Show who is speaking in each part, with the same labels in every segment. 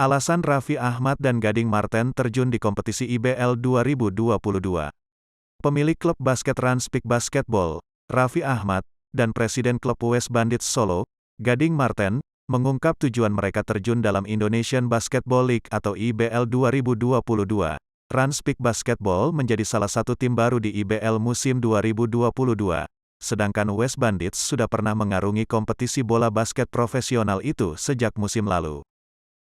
Speaker 1: Alasan Raffi Ahmad dan Gading Marten terjun di kompetisi IBL 2022. Pemilik klub basket Ranspik Basketball, Raffi Ahmad, dan Presiden klub West Bandits Solo, Gading Marten, mengungkap tujuan mereka terjun dalam Indonesian Basketball League atau IBL 2022. Ranspik Basketball menjadi salah satu tim baru di IBL musim 2022. Sedangkan West Bandits sudah pernah mengarungi kompetisi bola basket profesional itu sejak musim lalu.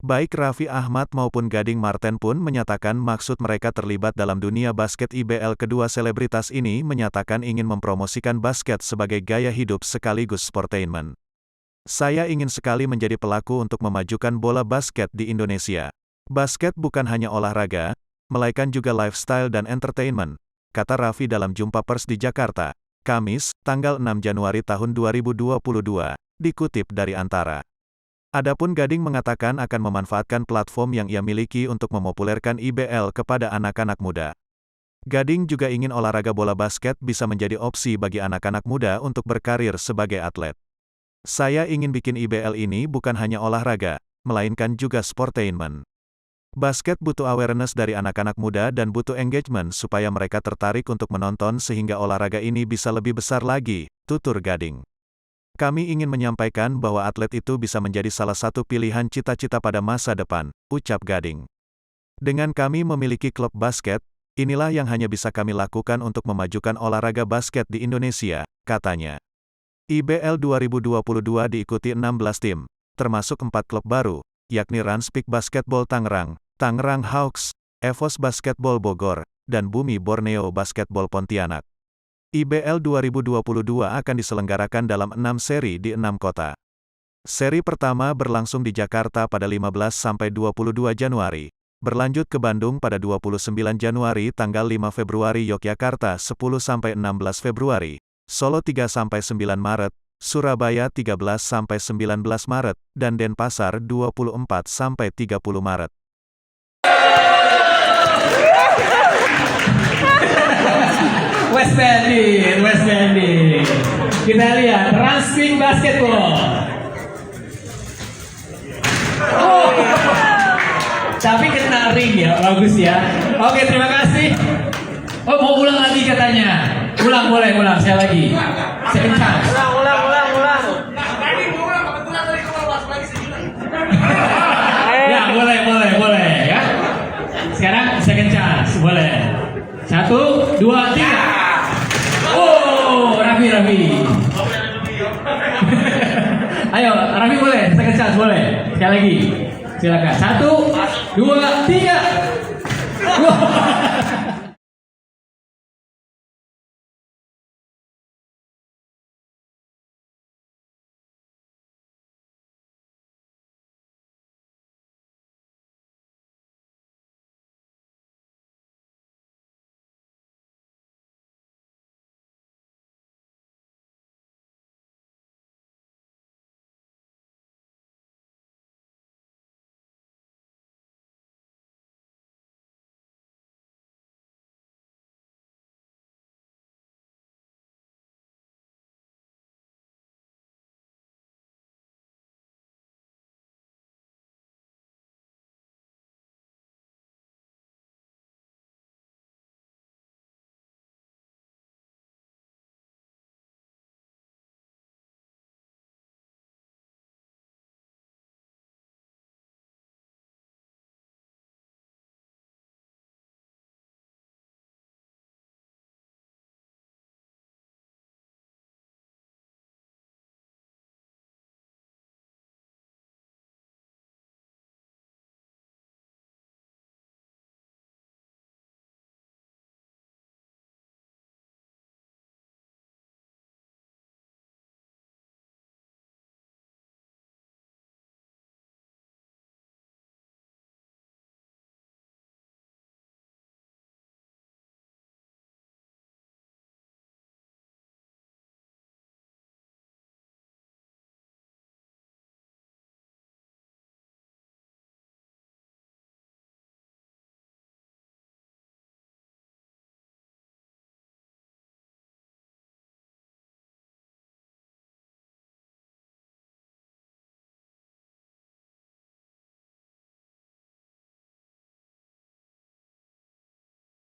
Speaker 1: Baik Raffi Ahmad maupun Gading Marten pun menyatakan maksud mereka terlibat dalam dunia basket IBL. Kedua selebritas ini menyatakan ingin mempromosikan basket sebagai gaya hidup sekaligus sportainment. Saya ingin sekali menjadi pelaku untuk memajukan bola basket di Indonesia. Basket bukan hanya olahraga, melainkan juga lifestyle dan entertainment, kata Raffi dalam jumpa pers di Jakarta, Kamis, tanggal 6 Januari tahun 2022, dikutip dari Antara. Adapun Gading mengatakan akan memanfaatkan platform yang ia miliki untuk memopulerkan IBL kepada anak-anak muda. Gading juga ingin olahraga bola basket bisa menjadi opsi bagi anak-anak muda untuk berkarir sebagai atlet. Saya ingin bikin IBL ini bukan hanya olahraga, melainkan juga sportainment. Basket butuh awareness dari anak-anak muda dan butuh engagement supaya mereka tertarik untuk menonton sehingga olahraga ini bisa lebih besar lagi, tutur Gading. Kami ingin menyampaikan bahwa atlet itu bisa menjadi salah satu pilihan cita-cita pada masa depan, ucap Gading. Dengan kami memiliki klub basket, inilah yang hanya bisa kami lakukan untuk memajukan olahraga basket di Indonesia, katanya. IBL 2022 diikuti 16 tim, termasuk 4 klub baru, yakni Ranspik Basketball Tangerang, Tangerang Hawks, Evos Basketball Bogor, dan Bumi Borneo Basketball Pontianak. IBL 2022 akan diselenggarakan dalam 6 seri di 6 kota. Seri pertama berlangsung di Jakarta pada 15-22 Januari, berlanjut ke Bandung pada 29 Januari, tanggal 5 Februari Yogyakarta 10-16 Februari, Solo 3-9 Maret, Surabaya 13-19 Maret, dan Denpasar 24-30 Maret.
Speaker 2: West Bandit. Kita lihat Ranspik Basketball. Oh, tapi kena ring ya, bagus ya. Oke, terima kasih. Oh, mau ulang lagi katanya. Ulang boleh, saya lagi. Second chance.
Speaker 3: Ulang.
Speaker 2: Ya, boleh ya. Sekarang second chance, boleh. 1, 2, 3. Oh, Raffi. Ayo, Raffi boleh, second chance boleh. Sekali lagi. Silakan. 1, 2, 3. Wow.